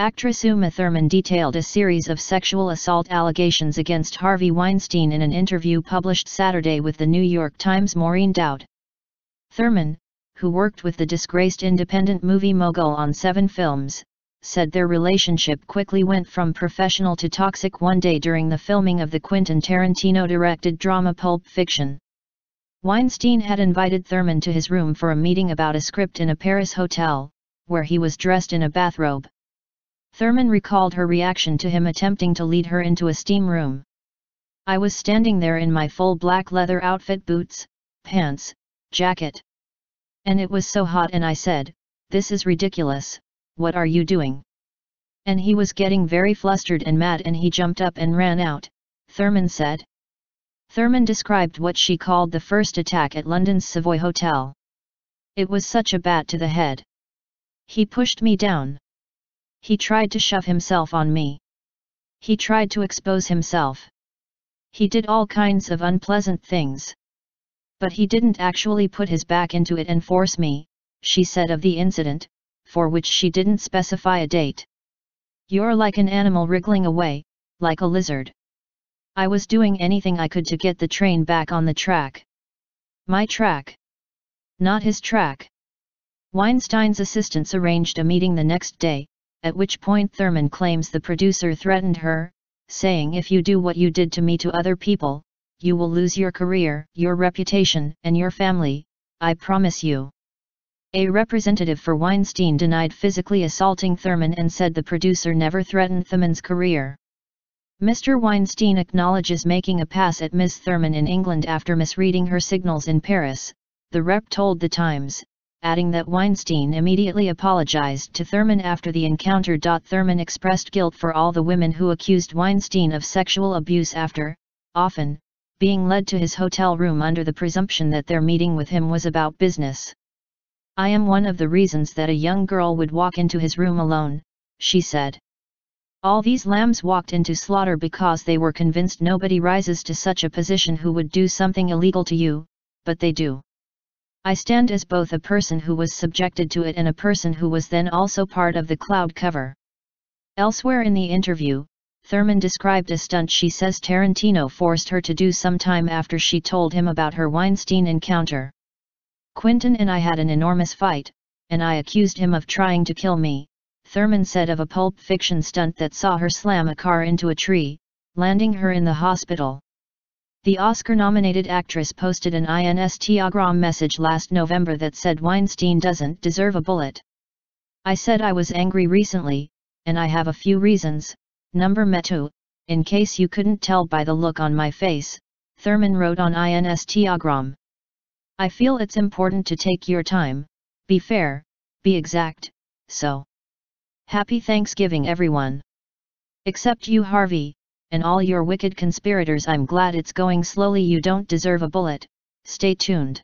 Actress Uma Thurman detailed a series of sexual assault allegations against Harvey Weinstein in an interview published Saturday with the New York Times' Maureen Dowd. Thurman, who worked with the disgraced independent movie mogul on 7 films, said their relationship quickly went from professional to toxic one day during the filming of the Quentin Tarantino-directed drama Pulp Fiction. Weinstein had invited Thurman to his room for a meeting about a script in a Paris hotel, where he was dressed in a bathrobe. Thurman recalled her reaction to him attempting to lead her into a steam room. "I was standing there in my full black leather outfit, boots, pants, jacket. And it was so hot and I said, 'This is ridiculous, what are you doing?' And he was getting very flustered and mad and he jumped up and ran out," Thurman said. Thurman described what she called the first attack at London's Savoy Hotel. "It was such a bat to the head. He pushed me down. He tried to shove himself on me. He tried to expose himself. He did all kinds of unpleasant things. But he didn't actually put his back into it and force me," she said of the incident, for which she didn't specify a date. "You're like an animal wriggling away, like a lizard. I was doing anything I could to get the train back on the track. My track. Not his track." Weinstein's assistants arranged a meeting the next day, at which point Thurman claims the producer threatened her, saying, "If you do what you did to me to other people, you will lose your career, your reputation, and your family, I promise you." A representative for Weinstein denied physically assaulting Thurman and said the producer never threatened Thurman's career. Mr. Weinstein acknowledges making a pass at Ms. Thurman in England after misreading her signals in Paris, the rep told The Times, adding that Weinstein immediately apologized to Thurman after the encounter. Thurman expressed guilt for all the women who accused Weinstein of sexual abuse after, often, being led to his hotel room under the presumption that their meeting with him was about business. "I am one of the reasons that a young girl would walk into his room alone," she said. "All these lambs walked into slaughter because they were convinced nobody rises to such a position who would do something illegal to you, but they do. I stand as both a person who was subjected to it and a person who was then also part of the cloud cover." Elsewhere in the interview, Thurman described a stunt she says Tarantino forced her to do sometime after she told him about her Weinstein encounter. "Quentin and I had an enormous fight, and I accused him of trying to kill me," Thurman said of a Pulp Fiction stunt that saw her slam a car into a tree, landing her in the hospital. The Oscar-nominated actress posted an Instagram message last November that said Weinstein doesn't deserve a bullet. "I said I was angry recently, and I have a few reasons, number two, in case you couldn't tell by the look on my face," Thurman wrote on Instagram. "I feel it's important to take your time, be fair, be exact, so. Happy Thanksgiving everyone. Except you, Harvey, and all your wicked conspirators. I'm glad it's going slowly. You don't deserve a bullet, stay tuned."